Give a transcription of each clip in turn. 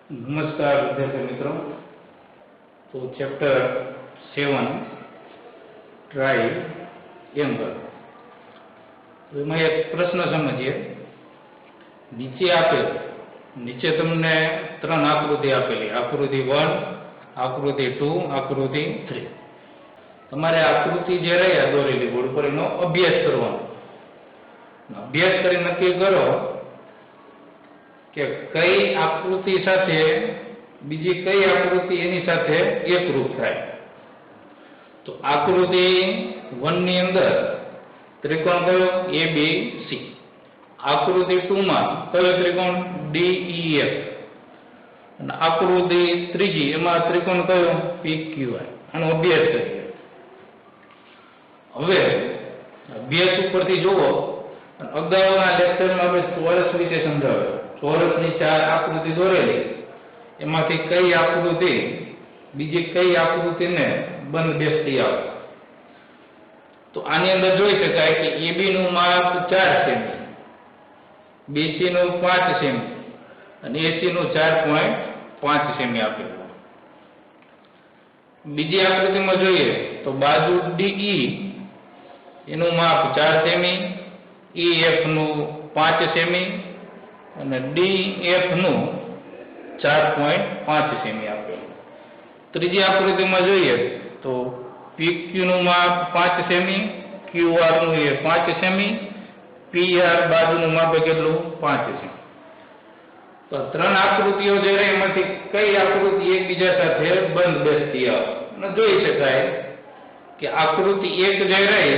नमस्कार विद्यार्थी मित्रों। तो चैप्टर 7 ट्राइएंगल में एक प्रश्न समझिए। नीचे आपेल नीचे तमने 3 आकृति आपेली, आकृति 1, आकृति 2, आकृति 3। तमारे आकृति जे रही दौरेली बोर्ड पर एनो अभ्यास करवानो। अभ्यास करी नक्की करो कि कई आकृति साथे बीजी कई आकृति एनी साथे एकरूप थाय। तो आकृति 1 नी अंदर त्रिकोण कयो ABC, आकृति 2 में कयो त्रिकोण DEF અને आकृति 3 एमां त्रिकोण कयो PQR। આનો અભ્યાસ કરીએ। હવે અભ્યાસ ઉપરથી જુઓ, અગાઉના લેક્ચરમાં આપણે ચોરસ વિશે સમજાવ્યું। ચોરસની 4 आकृति દોરેલી, એમાંથી કઈ આકૃતિ બીજી કઈ આકૃતિને બંધ બેસતી આવે। તો આની અંદર જોઈ શકાય કે AB નું માપ 4 સેમી, BC નું 5 સેમી અને AC નું 4.5 સેમી આપેલું। બીજી આકૃતિમાં જોઈએ તો બાજુ DE એનું માપ 4 સેમી, EF નું 5 સેમી અને DF નું 4.5 સેમી આપેલું। ત્રીજી આકૃતિમાં જોઈએ તો PQ નું માપ 5 સેમી, QR નું એ 5 સેમી, PR બાજુનું માપ કેટલું 5 સેમી। તો 3 આકૃતિઓ જે રહી એમાંથી કઈ આકૃતિ એકબીજા સાથે બંધ બેસતી આવે અને જોઈ શકાય કે આકૃતિ 1 જે રહી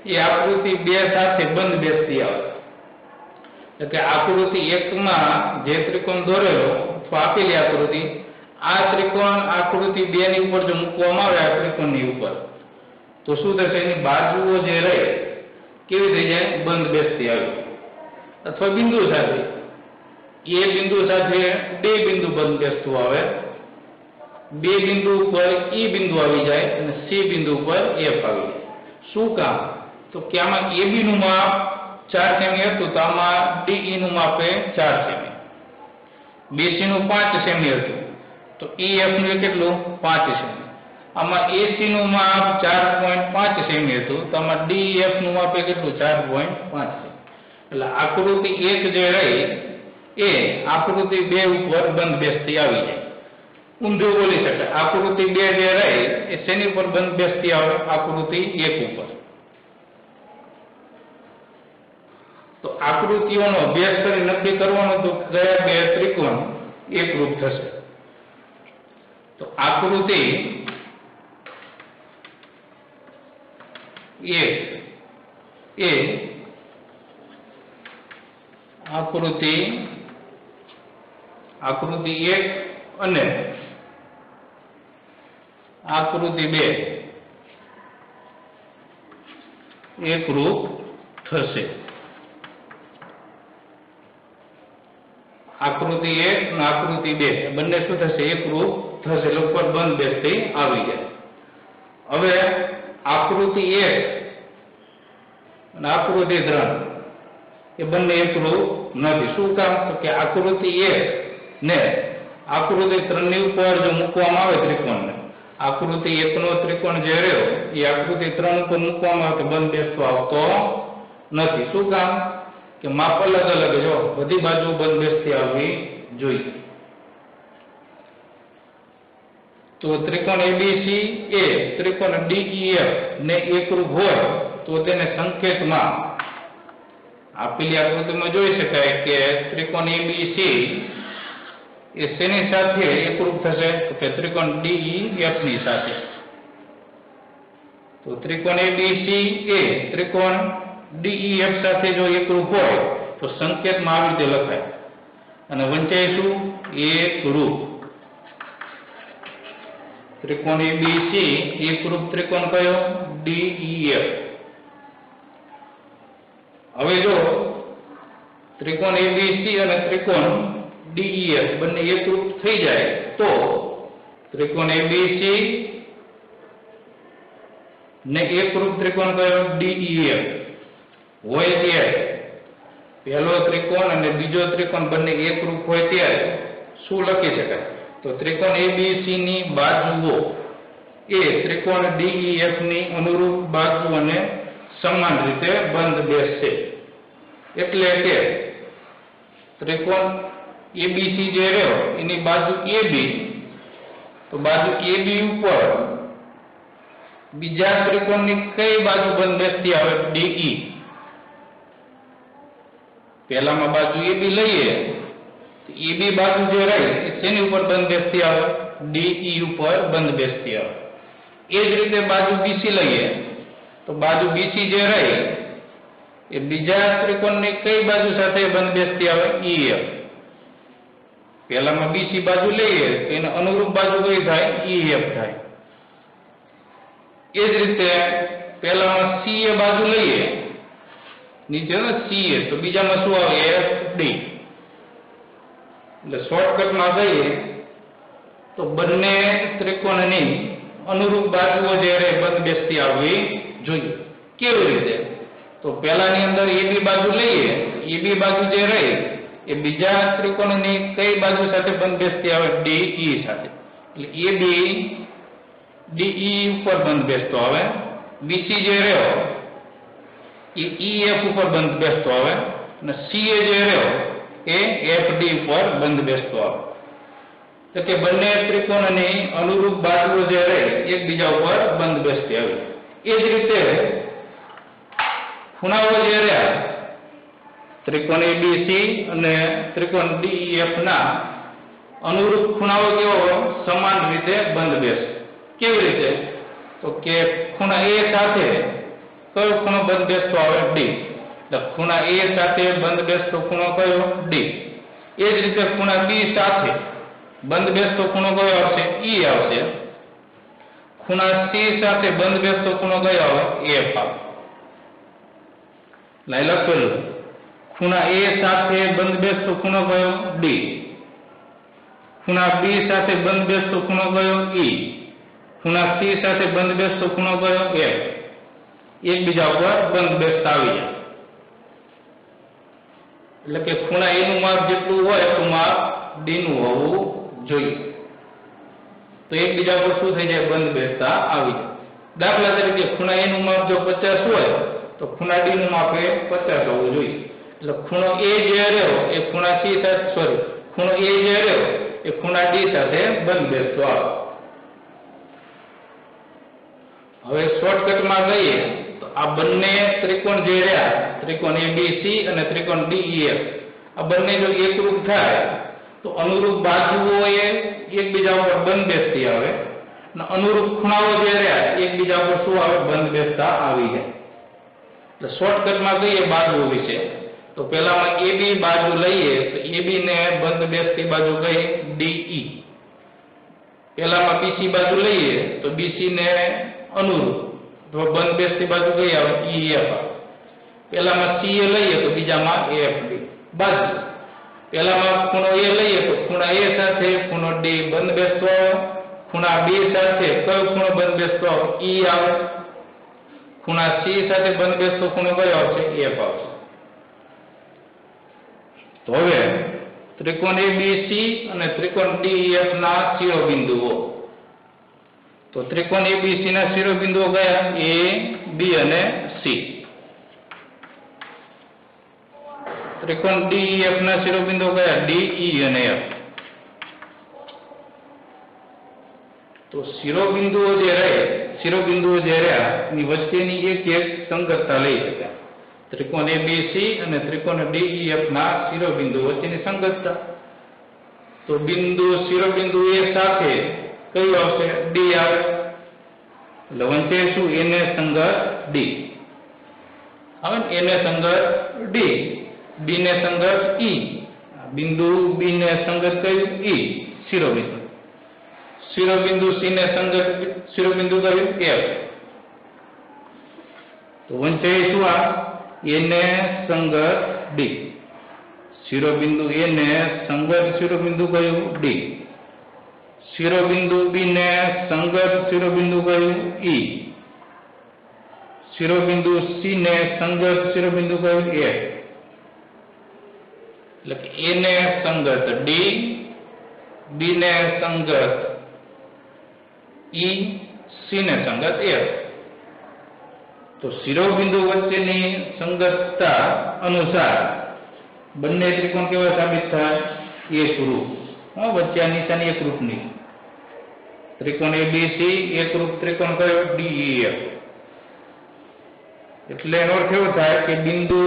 એ આકૃતિ 2 સાથે બંધ બેસતી આવે। એટલે આકૃતિ 1 માં જે ત્રિકોણ દોરેલો અથવા આપેલી આકૃતિ, આ ત્રિકોણ આકૃતિ 2 ની ઉપર જો મૂકવામાં આવે આ ત્રિકોણની ઉપર, તો શું થશે? એની બાજુઓ જે રહે કેવી થઈ જાય? બંધ બેસતી આવે। અથવા બિંદુ સાથે એ બિંદુ સાથે 2 બિંદુ બંધ બેસતું આવે, 2 બિંદુ ઉપર E બિંદુ આવી જાય અને C બિંદુ ઉપર F આવી જાય। શું કામ? તો કે આમાં AB નું માપ 4 સેમી હતું તો આમાં DE નું માપ 4 સેમી, BC નું 5 સેમી હતું તો EF નું કેટલું 5 સેમી, આમાં AC નું માપ 4.5 સેમી હતું તો આમાં DEF નું માપ કેટલું 4.5 સેમી। એટલે આકૃતિ 1 જે રહી એ આકૃતિ 2 ઉપર બંધ બેસતી આવી જાય। ઊંધું બોલી શકાય, આકૃતિ 2 જે રહી એ શેની ઉપર બંધ બેસતી આવે? આકૃતિ 1 ઉપર। तो आकृतिओनो अभ्यास करी नक्की करवानो तो कया बे त्रिकोण एकरूप थशे। तो आकृति 1 ए आकृति 1 અને आकृति 2 एकरूप थशे। आकृति 1 અને आकृति 2 બંને શું થશે? એકરૂપ થશે, ઉપર બંધ બેસતી આવી જાય। હવે आकृति 1 અને आकृति 3 એ બંને એકરૂપ નથી। શું કામ? તો કે आकृति 1 ને आकृति 3 ની ઉપર જો મૂકવામાં આવે ત્રિકોણને, आकृति 1 નો ત્રિકોણ જે રહ્યો એ आकृति 3 ઉપર મૂકવામાં આવે તો બંધ બેસતો આવતો નથી। શું કામ? કે માપ અલગ અલગ જો બધી બાજુ બંધ બેસતી આવવી જોઈએ। તો ત્રિકોણ ABC એ ત્રિકોણ DEF ને એકરૂપ હોય તો તેને સંકેતમાં આપેલી આકૃતિમાં જોઈ શકાય કે ત્રિકોણ ABC એ શેની સાથે એકરૂપ થશે? તો કે ત્રિકોણ DEF ની સાથે। તો ત્રિકોણ ABC એ ત્રિકોણ DEF સાથે જો એકરૂપ હોય તો સંકેતમાં આવી રીતે લખાય અને વંચાય શું? એકરૂપ। ત્રિકોણ ABC એકરૂપ ત્રિકોણ કયો? DEF। હવે જો ત્રિકોણ ABC અને ત્રિકોણ DEF બંને એકરૂપ થઈ જાય તો ત્રિકોણ ABC ને એકરૂપ ત્રિકોણ કયો? DEF હોય ત્યારે પહેલો ત્રિકોણ અને બીજો ત્રિકોણ બંને એકરૂપ હોય ત્યારે શું લખી શકાય? તો ત્રિકોણ એબીસી ની બાજુઓ એ ત્રિકોણ DEF ની અનુરૂપ બાજુઓને સમાન રીતે બંધ બેસશે. એટલે કે ત્રિકોણ એબીસી જે રહ્યો એની બાજુ AB, તો બાજુ AB ઉપર બીજા ત્રિકોણની કઈ બાજુ બંધ બેસતી આવે? DE. પહેલામાં બાજુ AB લઈએ તો AB બાજુ જે રહી એ શેની ઉપર બંધ બેસતી આવે? DE ઉપર બંધ બેસતી આવે. એ જ રીતે બાજુ BC લઈએ તો બાજુ BC જે રહી એ બીજા ત્રિકોણની કઈ બાજુ સાથે બંધ બેસતી આવે? EF. પહેલામાં BC બાજુ લઈએ તો એને અનુરૂપ બાજુ કઈ થાય? EF થાય. એ જ રીતે પહેલામાં CA બાજુ લઈએ, નીચે CA, તો બીજામાં શું આવે? FD. એટલે શોર્ટકટમાં કહીએ તો બંને ત્રિકોણની અનુરૂપ બાજુઓ જે રહે બંધ બેસતી આવવી જોઈએ. કેવી રીતે? તો પહેલાની અંદર AB બાજુ લઈએ, AB બાજુ જે રહી એ બીજા ત્રિકોણની કઈ બાજુ સાથે બંધ બેસતી આવે? DE સાથે. એટલે AB DE ઉપર બંધ બેસતો આવે. BC જે રહ્યો એ EF ઉપર બંધ બેસતો આવે અને CA જે રહ્યો એ FD ઉપર બંધ બેસતો આવે. તો કે બંને ત્રિકોણની અનુરૂપ બાજુઓ જે રહે એકબીજા ઉપર બંધ બેસતી આવી. એ જ રીતે ખૂણાઓ જે રહ્યા ત્રિકોણ ABC અને ત્રિકોણ DEF ના અનુરૂપ ખૂણાઓ કેવો સમાન રીતે બંધ બેસે. કેવી રીતે? તો કે ખૂણા A સાથે કયો ખૂણો બંધ બેસતો આવે? D. એટલે ખૂણા A સાથે બંધ બેસતો ખૂણો કયો? D. એ જ રીતે ખૂણા B સાથે બંધ બેસતો ખૂણો કયો આવશે? E આવશે. ખૂણા C સાથે બંધ બેસતો ખૂણો કયો આવે? F આવે. લઈ લખેલું ખૂણા A સાથે બંધ બેસતો ખૂણો કયો? D. ખૂણા B સાથે બંધ બેસતો ખૂણો કયો? E. ખૂણા C સાથે બંધ બેસતો ખૂણો કયો? F. એકબીજા ઉપર બંધ બેસતા આવી જાય. એટલે કે ખૂણા A નું માપ જેટલું હોય એટલું માપ D નું હોવું જોઈએ. તો એકબીજા પર શું થઈ જાય? બંધ બેસતા આવી જાય. દાખલા તરીકે ખૂણા A નું માપ જો 50 હોય તો ખૂણા D નું માપ એ 50 હોવું જોઈએ. એટલે ખૂણો A જે રહ્યો એ ખૂણા C સાથે ખૂણો A જે રહ્યો એ ખૂણા D સાથે બંધ બેસતો આવે. હવે શોર્ટકટમાં કહીએ તો આ બંને ત્રિકોણ જે રહ્યા ત્રિકોણ ABC અને ત્રિકોણ DEF આ બંને જો એકરૂપ થાય તો અનુરૂપ બાજુઓ એ એકબીજા ઉપર બંધ બેસતી આવે અને અનુરૂપ ખૂણાઓ જે રહ્યા એકબીજા ઉપર શું આવે? બંધ બેસતા આવી જાય. એટલે શોર્ટકટમાં કહીએ બાજુઓ વિશે તો પહેલામાં AB બાજુ લઈએ તો AB ને બંધ બેસતી બાજુ કઈ? DE. પહેલામાં BC બાજુ લઈએ તો BC ને અનુરૂપ તો બંધ બેસતી બાજુ કઈ આવે? EF આવે. પહેલામાં CA લઈએ તો બીજામાં FD. બાજુ પહેલામાં ખૂણો A લઈએ તો ખૂણા A સાથે ખૂણો D બંધ બેસતો આવે. ખૂણા B સાથે કયો ખૂણો બંધ બેસતો આવે? E આવે. ખૂણા C સાથે બંધ બેસતો ખૂણો કયો આવશે? F આવશે. તો હવે ત્રિકોણ ABC અને ત્રિકોણ DEF ના શિરોબિંદુઓ. તો ત્રિકોણ ABC ના શિરોબિંદુઓ કયા? A, B અને C. ત્રિકોણ DEF ના શિરોબિંદુઓ કયા? D, E અને F. તો શિરોબિંદુઓ જે રહ્યા એની વચ્ચેની એક સંગતતા લઈ શકાય. ત્રિકોણ ABC અને ત્રિકોણ DEF ના શિરોબિંદુ વચ્ચેની સંગતતા. તો બિંદુ શિરોબિંદુ A સાથે કયું આવશે? D આવે. એટલે વચ્ચે શું? A ને સંગત D આવે ને? A ને સંગત D, B ને સંગત E, બિંદુ B ને સંગત કયું? E શિરોબિંદુ. શિરોબિંદુ C ને સંગત શિરોબિંદુ કયું? F. તો વચ્ચે શું? આ A ને સંગત D. શિરોબિંદુ A ને સંગત શિરોબિંદુ કયું? D. શિરોબિંદુ B ને સંગત શિરોબિંદુ કયું? E. શિરોબિંદુ C ને સંગત શિરોબિંદુ કયું? F. એટલે કે A ને સંગત D, ડી ને સંગત ઈ, સી ને સંગત એફ. તો શિરોબિંદુ વચ્ચેની સંગતતા અનુસાર બંને ત્રિકોણ કેવા સાબિત થાય? એકરૂપ. વચ્ચે આ નિશાની એકરૂપની. ત્રિકોણ એબીસી એકરૂપ ત્રિકોણ કયો? ડીઈએફ. એટલે એનો અર્થ એવો થાય કે બિંદુ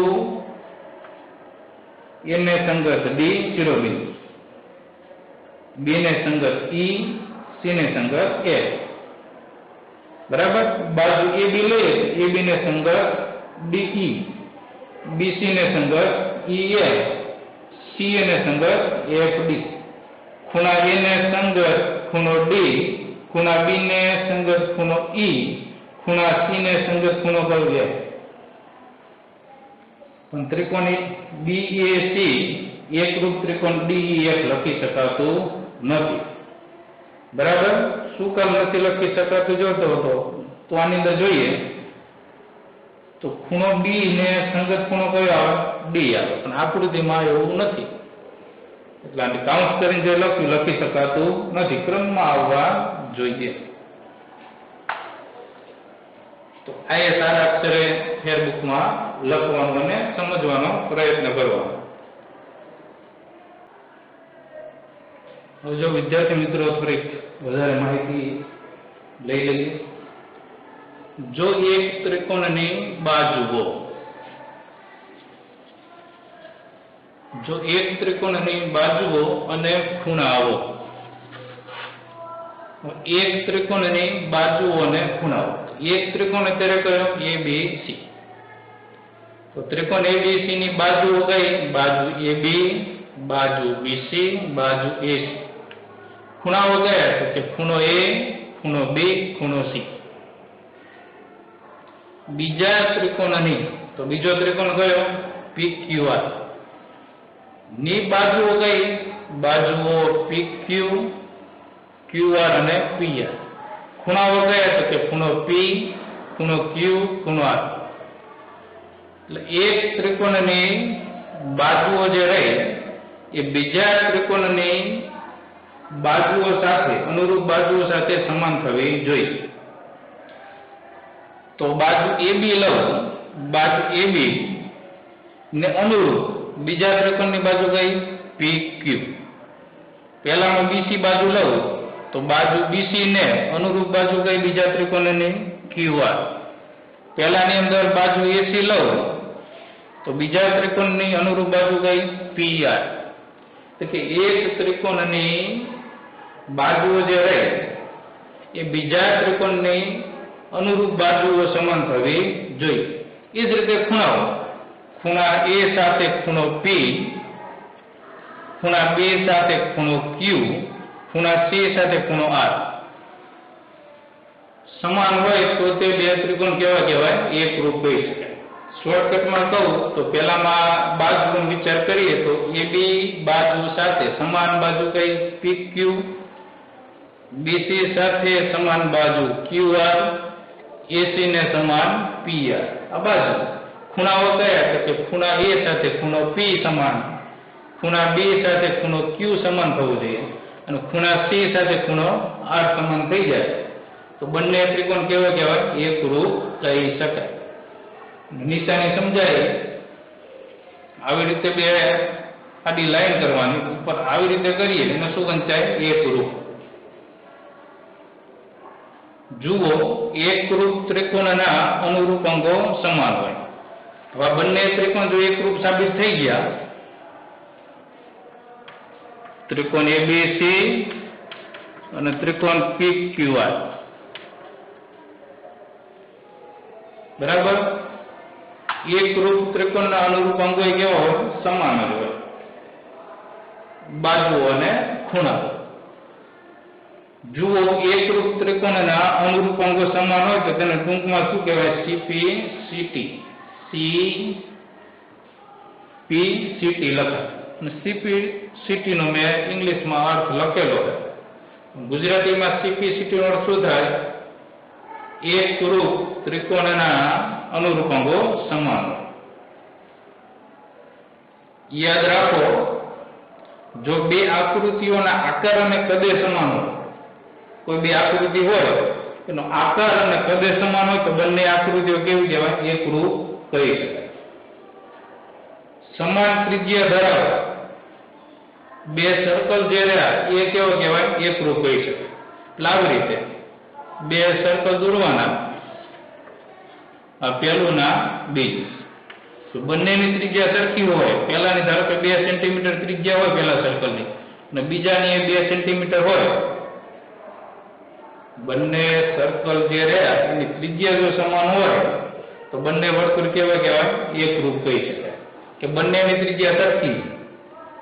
એ ને સંગત ડી શિરોબિંદુ, બી ને સંગત ઈ, સી ને સંગત એફ. બરાબર. બાજુ એ બી લઈએ, એ બી ને સંગત ડીઈ, બીસી ને સંગત ઈએફ, સી ને સંગત એફડી. ખૂણા એ ને સંગત ખૂણો ડી, ખૂણા બી ને સંગત ખૂણો ઈ, ખૂણા સી ને સંગત ખૂણો કયો? એફ. પણ ત્રિકોણ બીએસી એકરૂપ ત્રિકોણ ડીઈએફ લખી શકાતું નથી. બરાબર. શું કામ નથી લખી શકાતું જોતો હતો તો આની અંદર જોઈએ તો ખૂણો બી ને સંગત ખૂણો કયો આવે? ડી આવે. પણ આકૃતિમાં એવું નથી, એટલે આને કાઉન્ટ કરીને જે લખ્યું લખી શકાતું નથી. ક્રમમાં આવવા જોઈએ. તો આ સારા અક્ષરે ફેરબુકમાં લખવાનો અને સમજવાનો પ્રયત્ન કરવાનો. હવે જો વિદ્યાર્થી મિત્રો થોડીક વધારે માહિતી લઈ લઈએ. જો એક ત્રિકોણની બાજુઓ, જો એક ત્રિકોણની બાજુઓ અને ખૂણાઓ, એક ત્રિકોણની બાજુઓ અને ખૂણાઓ. એક ત્રિકોણ અત્યારે કયો? એબીસી. તો ત્રિકોણ એબીસી ની બાજુઓ કઈ? બાજુ એબી, બાજુ બીસી, બાજુ એસી. ખૂણાઓ કયા? તો કે ખૂણો એ, ખૂણો બી, ખૂણો સી. બીજા ત્રિકોણની, તો બીજો ત્રિકોણ કયો? પીક્યુઆર ની બાજુઓ કઈ? બાજુઓ પીક્યુ, ક્યુઆર અને પીઆર. ખૂણાઓ કયા? તો કે ખૂણો પી, ખૂણો ક્યુ, ખૂણો આર. એટલે એક ત્રિકોણની બાજુઓ જે રહી એ બીજા ત્રિકોણની બાજુઓ સાથે, અનુરૂપ બાજુઓ સાથે સમાન થવી જોઈએ. તો બાજુ એબી લઉં, બાજુ એબી ને અનુરૂપ બીજા ત્રિકોણની બાજુ કઈ? પીક્યુ. પહેલામાં બીસી બાજુ લઉં તો બાજુ બીસી ને અનુરૂપ બાજુ કઈ? બીજા ત્રિકોણની ક્યુઆર. પહેલાની અંદર બાજુ એસી લઉં તો બીજા ત્રિકોણની અનુરૂપ બાજુ કઈ? પીઆર. તો કે એક ત્રિકોણની બાજુઓ જે રહે એ બીજા ત્રિકોણની અનુરૂપ બાજુઓ સમાન થવી જોઈએ. એ જ રીતે ખૂણાઓ, ખૂણા એ સાથે ખૂણો પી, ખૂણા બે સાથે ખૂણો ક્યુ, ખૂણા સી સાથે ખૂણો આર સમાન હોય તો તે બે ત્રિકોણ કેવા કહેવાય? એકરૂપ હોઈ શકે. શોર્ટકટમાં કહું તો પહેલામાં બાજુનો વિચાર કરીએ તો એબી બાજુ સાથે સમાન બાજુ કઈ? પીક્યુ, બીસી સાથે સમાન બાજુ ક્યુઆર, એસી ને સમાન પીઆર. આ બાજુ ખૂણાઓ કયા? તો કે ખૂણા એ સાથે ખૂણો પી સમાન, ખૂણા બી સાથે ખૂણો ક્યુ સમાન થવું જોઈએ અને ખૂણા સી સાથે ખૂણો આર સમાન થઈ જાય તો બંને ત્રિકોણ કેવા કહેવાય? એકરૂપ કહી શકાય. નિશાની સમજાય આવી રીતે બે આડી લાઈન કરવાની, ઉપર આવી રીતે કરીએ એને શું વંચાય? એકરૂપ. જુઓ, એકરૂપ ત્રિકોણના અનુરૂપ અંગો સમાન હોય. હવે બંને ત્રિકોણ જો એકરૂપ સાબિત થઈ ગયા, ત્રિકોણ એબીસી અને ત્રિકોણ પીક્યુઆર, બરાબર. એકરૂપ ત્રિકોણના અનુરૂપ અંગો કેવા હોય? સમાન જ હોય, બાજુઓ અને ખૂણા. જુઓ, એકરૂપ ત્રિકોણના અનુરૂપ અંગો સમાન હોય તો તેને ટૂંકમાં શું કહેવાય? સીપીસીટી. સીપીસીટી લખાય. સીપીસીટી નો મેં ઇંગ્લિશમાં અર્થ લખેલો છે. ગુજરાતીમાં સીપીસીટી નો અર્થ શું થાય? એકરૂપ ત્રિકોણના અનુરૂપ અંગો સમાન. યાદ રાખો, જો બે આકૃતિઓના આકાર અને કદે સમાન હોય, કોઈ બે આકૃતિ હોય એનો આકાર અને કદે સમાન હોય તો બંને આકૃતિઓ કેવી કહેવાય? એકરૂપ કહી શકાય. સમાન ત્રિજ્યા ધરાવતા બે સર્કલ જે રહ્યા એ કેવો કહેવાય? એકરૂપ કહી શકાય. એટલે આવી રીતે બે સર્કલ દોરવાના, આ પહેલું ના બીજું. તો બંનેની ત્રિજ્યા સરખી હોય, પહેલાની ધારો કે 2 સેન્ટીમીટર ત્રિજ્યા હોય પહેલા સર્કલની અને બીજાની 2 સેન્ટીમીટર હોય, બંને સર્કલ જે રહ્યા એની ત્રિજ્યા જો સમાન હોય તો બંને વર્તુળ કેવા કહેવાય? એકરૂપ કહી શકાય કે બંનેની ત્રિજ્યા સરખી,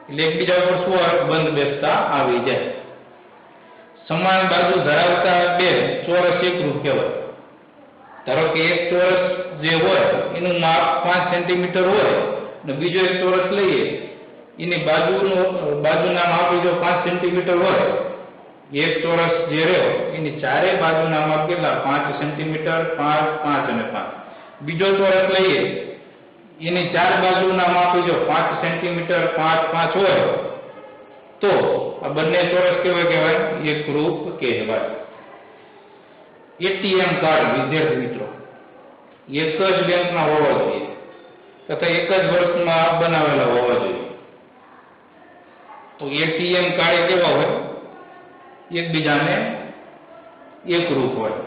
એટલે એકબીજા પર શું બંધ બેસતા આવી જાય. સમાન બાજુ ધરાવતા બે ચોરસ એકરૂપ કહેવાય. ધારો કે એક ચોરસ જે હોય એનું માપ 5 સેન્ટીમીટર હોય અને બીજો એક ચોરસ લઈએ એની બાજુના માપ જો 5 સેન્ટીમીટર હોય, એક ચોરસ જે રહ્યો એની ચારે બાજુના માપ કેટલા? 5 સેન્ટીમીટર, 5, 5 અને 5. બીજો ચોરસ લઈએ એની ચાર બાજુના માપ જો 5 સેન્ટીમીટર, 5, 5 હોય તો આ બંને ચોરસ કેવા કહેવાય? એકરૂપ કહેવાય. એટીએમ કાર્ડ વિદ્યાર્થી મિત્રો એક જ બેંકના હોવા જોઈએ તથા એક જ વર્ષમાં બનાવેલા હોવા જોઈએ. તો એટીએમ કાર્ડ કેવા હોય? એકબીજાને એકરૂપ હોય.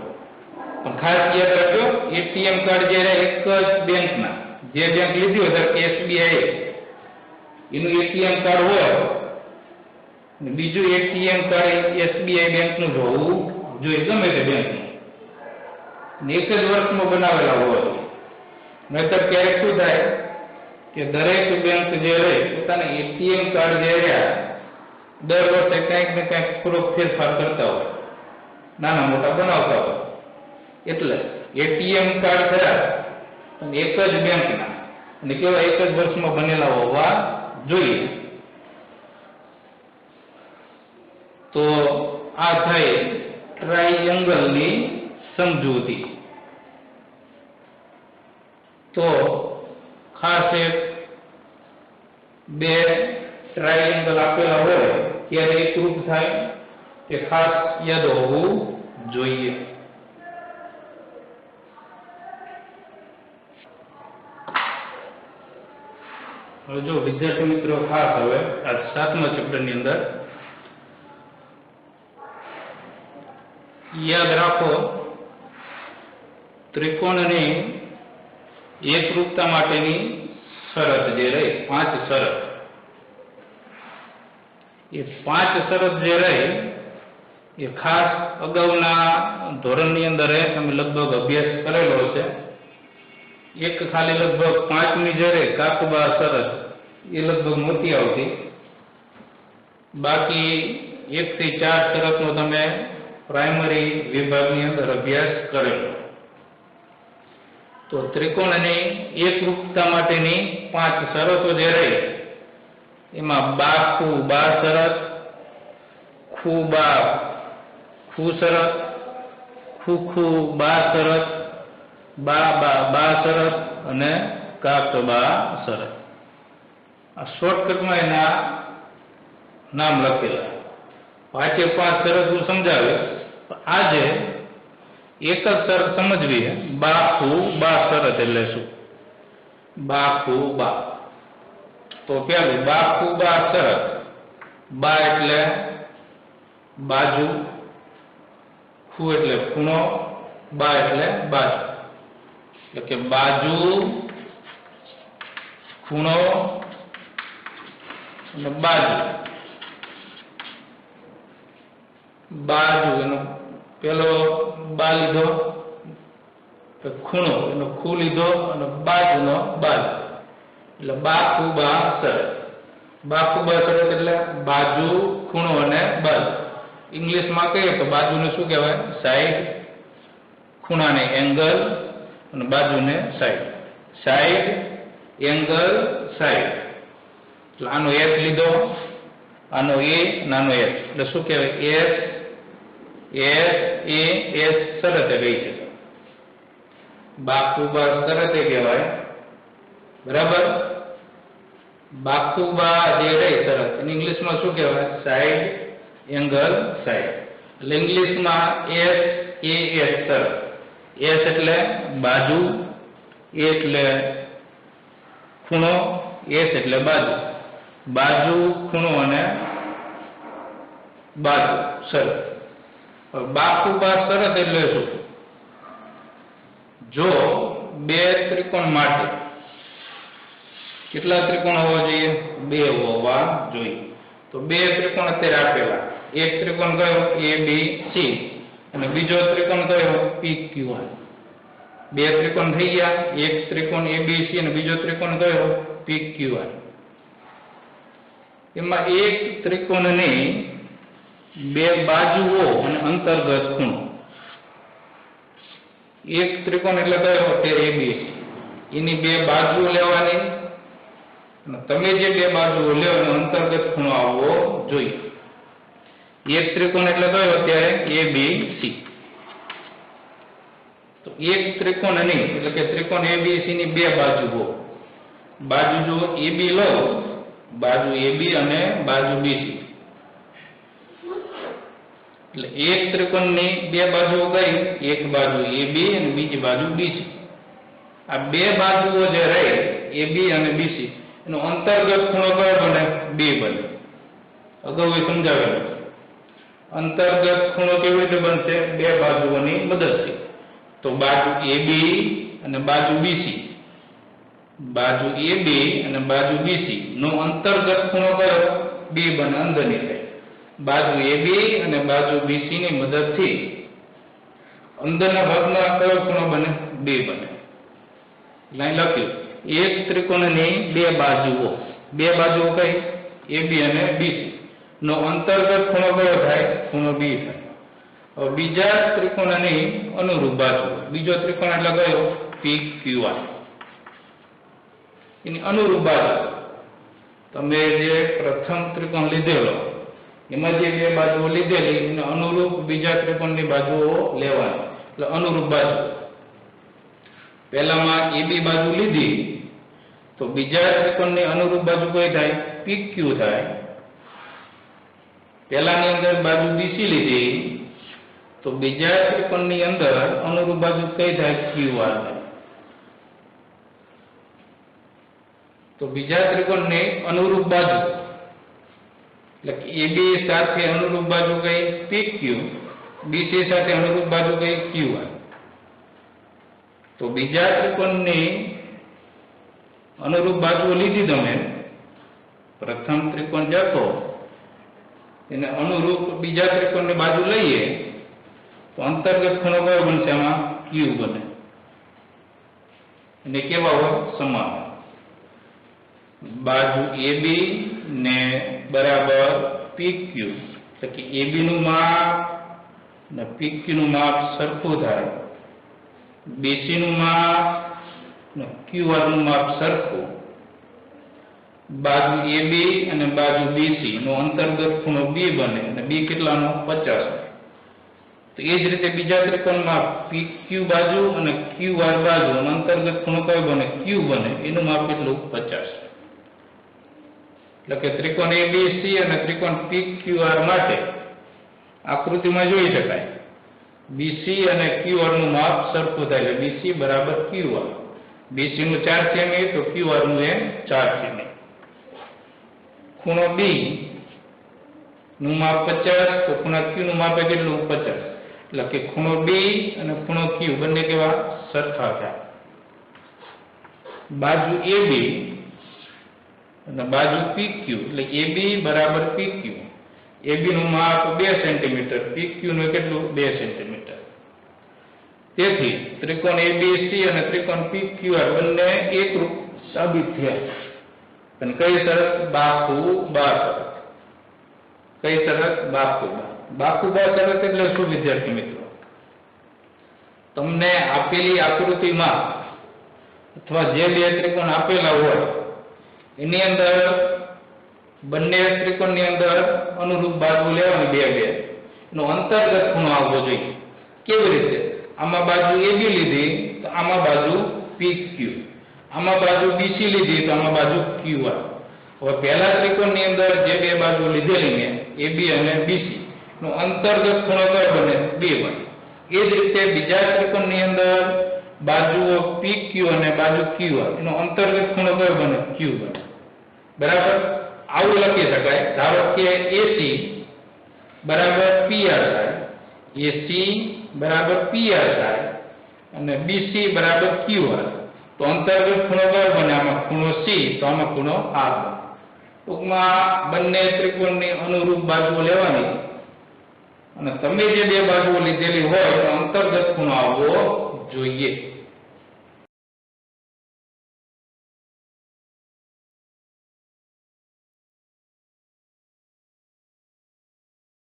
પણ ખાસ યાદ રાખજો, એટીએમ કાર્ડ જે એક જ બેંકના, જે બેંક લીધી હોય ધારો કે એસબીઆઈ એનું એટીએમ કાર્ડ હોય અને બીજું એટીએમ કાર્ડ એસબીઆઈ બેંકનું જ હોવું જોઈએ, ગમે તે બેંકનું, એક જ વર્ષમાં બનાવેલા હોવા જોઈએ. નહીતર ક્યારેક શું થાય કે દરેક બેંક જે રહે પોતાના એટીએમ કાર્ડ જે રહ્યા દર વર્ષે કંઈક ને કંઈક થોડોક ફેરફાર કરતા હોય, નાના મોટા બનાવતા હોય. એટલે એટીએમ કાર્ડ થયા અને એક જ બેંકના અને કેવા એક જ વર્ષમાં બનેલા હોવા જોઈએ. તો આ થઈ ટ્રાયંગલની સમજૂતી. તો ખાસ એક બે ટ્રાયંગલ આપેલા હોય ત્યારે એકરૂપ થાય એ ખાસ યાદ હોવું જોઈએ. હવે જો વિદ્યાર્થી મિત્રો ખાસ હવે આ 7મા ચેપ્ટરની અંદર યાદ રાખો, ત્રિકોણની એકરૂપતા માટેની શરત જે રહી 5 શરત, એ 5 શરત જે રહી એ ખાસ અગાઉના ધોરણની અંદર તમે લગભગ અભ્યાસ કરેલો છે. એક ખાલી લગભગ 5મી જે રહી કાકબા શરત એ લગભગ નહોતી આવતી, બાકી 1 થી 4 શરતનો તમે પ્રાઇમરી વિભાગની અંદર અભ્યાસ કરેલો. તો ત્રિકોણની એકરૂપતા માટેની 5 શરતો જે રહી એમાં બા ખુ બા શરત, ખુ બા ખુ શરત, ખુ ખુ બા શરત, બા બા બા શરત અને કાકબા શરત. આ શોર્ટકટમાં એના નામ લખેલા. 5 શરત હું સમજાવીશ. આજે એક જ શરત સમજવી છે, બા ખુ બા શરત એટલે શું? બા ખુ બા. તો પેલું બા ખુ બા શરત. બા એટલે બાજુ, ખુ એટલે ખૂણો, બા એટલે બાજુ. એટલે કે બાજુ, ખૂણો અને બાજુ. બાજુ એનો પેલો બા લીધો, ખૂણો એનો ખુ લીધો અને બાજુનો બાજુ, એટલે બા ખુ બા શરત. બા ખુ બા શરત એટલે બાજુ, ખૂણો અને બાજુ. ઇંગ્લિશમાં કહીએ તો બાજુને શું કહેવાય? સાઈડ. ખૂણાને એંગલ અને બાજુને સાઈડ. Side, angle, side. એટલે આનો એસ લીધો, આનો એ અને આનો એસ, એટલે શું કહેવાય? એસ, એસ, એ, એસ શરતે કહી છે. બા ખુ બા શરતે કહેવાય. બરાબર. બાકુબા જે રહી શરત એને ઇંગ્લિશમાં શું કહેવાય? Side angle side. એટલે ઇંગ્લિશમાં SAS શરત. S એટલે બાજુ, A એટલે ખૂણો, S એટલે બાજુ. બાજુ, ખૂણો અને બાજુ શરત. બાકુબા શરત એટલે શું? જો બે ત્રિકોણ માટે કેટલા ત્રિકોણ હોવા જોઈએ? બે હોવા જોઈએ. તો બે ત્રિકોણ અત્યારે આપેલા. એક ત્રિકોણ કયો? ABC અને બીજો ત્રિકોણ કયો? PQR. બે ત્રિકોણ થઈ ગયા. એક ત્રિકોણ ABC અને બીજો ત્રિકોણ કયો? PQR. એમાં એક ત્રિકોણની બે બાજુઓ અને અંતર્ગત ખૂણો. એક ત્રિકોણ એટલે કયો? ABC. એની બે બાજુઓ લેવાની અને તમે જે બે બાજુઓ લ્યો એનો અંતર્ગત ખૂણો આવવો જોઈએ. એક ત્રિકોણ એટલે કયો? અત્યારે ABC. તો એક ત્રિકોણની એટલે કે ત્રિકોણ ABC ની બે બાજુઓ. બાજુ જો AB લો, બાજુ AB અને બાજુ BC. એટલે એક ત્રિકોણની બે બાજુઓ કઈ? એક બાજુ AB અને બીજી બાજુ BC. આ બે બાજુઓ જે રહી AB અને BC એનો અંતર્ગત ખૂણો કયો બને? 2 બને. અગાઉ એ સમજાવેલું. અંતર્ગત ખૂણો કેવી રીતે બનશે? બે બાજુઓની મદદથી. તો બાજુ AB અને બાજુ BC, બાજુ AB અને બાજુ BC નો અંતર્ગત ખૂણો કયો? 2 બને. અંદરની સાઈડ બાજુ AB અને બાજુ BC ની મદદથી અંદરના ભાગમાં કયો ખૂણો બને? 2 બને. લાઈન લખ્યું. એક ત્રિકોણની બે બાજુઓ. બે બાજુઓ કઈ? AB અને BC નો અંતર્ગત ખૂણો કયો થાય? ખૂણો B થાય. હવે બીજા ત્રિકોણની અનુરૂપ બાજુ. બીજો ત્રિકોણ એટલે કયો? PQR. એની અનુરૂપ બાજુ. તમે જે પ્રથમ ત્રિકોણ લીધેલો એમાં જે બે બાજુઓ લીધેલી એને અનુરૂપ બીજા ત્રિકોણની બાજુઓ લેવાની. એટલે અનુરૂપ બાજુ. પહેલામાં AB બાજુ લીધી તો બીજા ત્રિકોણની અનુરૂપ બાજુ કઈ થાય? PQ થાય. પહેલાની અંદર બાજુ BC લીધી તો બીજા ત્રિકોણની અંદર અનુરૂપ બાજુ કઈ થાય? QR થાય. તો બીજા ત્રિકોણની અનુરૂપ બાજુ એટલે AB સાથે અનુરૂપ બાજુ કઈ? PQ. BC સાથે અનુરૂપ બાજુ કઈ? QR. તો બીજા ત્રિકોણની અનુરૂપ બાજુઓ લીધી તમે. પ્રથમ ત્રિકોણ જતો એને અનુરૂપ બીજા ત્રિકોણની બાજુ લઈએ તો અંતર્ગત ખૂણો કયો બનશે? આમાં Q બને. અને કેવા હોય? સમાન. બાજુ AB ને બરાબર PQ એટલે કે AB નું માપ ને PQ નું માપ સરખું થાય. BC નું માપ ને QR નું માપ સરખું. બાજુ AB અને બાજુ BC નો અંતર્ગત ખૂણો B બને અને B કેટલાનો? 50. તો એ જ રીતે બીજા ત્રિકોણમાં PQ બાજુ અને QR બાજુ અંતર્ગત ખૂણો કયો બને? Q બને. એનું માપ કેટલું? 50. એટલે કે ત્રિકોણ ABC અને ત્રિકોણ PQR માટે આકૃતિમાં જોઈ શકાય. BC અને QR નું માપ સરખું થાય એટલે BC બરાબર QR. BC નું 4 સેમી તો QR નું 4 સેમી. ખૂણો B નું માપ 50 તો ખૂણા Q નું માપ કેટલું? 50. એટલે કે ખૂણો B અને ખૂણો Q બંને કેવા? સરખા થાય. બાજુ AB અને બાજુ PQ એટલે AB બરાબર PQ. AB નું માપ 2 સેન્ટીમીટર, PQ નું કેટલું? 2 સેન્ટીમીટર. તેથી ત્રિકોણ ABC અને ત્રિકોણ PQR બંને એકરૂપ સાબિત થયા. અને કઈ શરત? બાકુબા શરત. કઈ શરત? બાકુબા. બાકુબા શરત એટલે શું વિદ્યાર્થી મિત્રો? તમને આપેલી આકૃતિમાં અથવા જે બે ત્રિકોણ આપેલા હોય એની અંદર બંને ત્રિકોણની અંદર અનુરૂપ બાજુ લેવાની બે બે એનો અંતર્ગત ખૂણો આવવો જોઈએ. કેવી રીતે? આમાં બાજુ AB લીધી તો આમાં બાજુ PQ. આમાં બાજુ BC લીધી તો આમાં બાજુ QR. હવે પહેલા ત્રિકોણની અંદર જે બે બાજુ લીધેલી ને AB અને BC નો અંતર્ગત ખૂણો કયો બને 2 બને. એ જ રીતે બીજા ત્રિકોણની અંદર બાજુઓ PQ અને બાજુ QR એનો અંતર્ગત ખૂણો કયો બને Q બને. બરાબર, આવું લખી શકાય. ધારો કે AC બરાબર PR થાય, AC બરાબર PR થાય અને BC બરાબર QR, તો અંતર્ગત ખૂણો કયો બને? આમાં ખૂણો C, તો આમાં ખૂણો R બને. ટૂંકમાં બંને ત્રિકોણની અનુરૂપ બાજુઓ લેવાની અને તમે જે બે બાજુઓ લીધેલી હોય તો અંતર્ગત ખૂણો આવવો જોઈએ.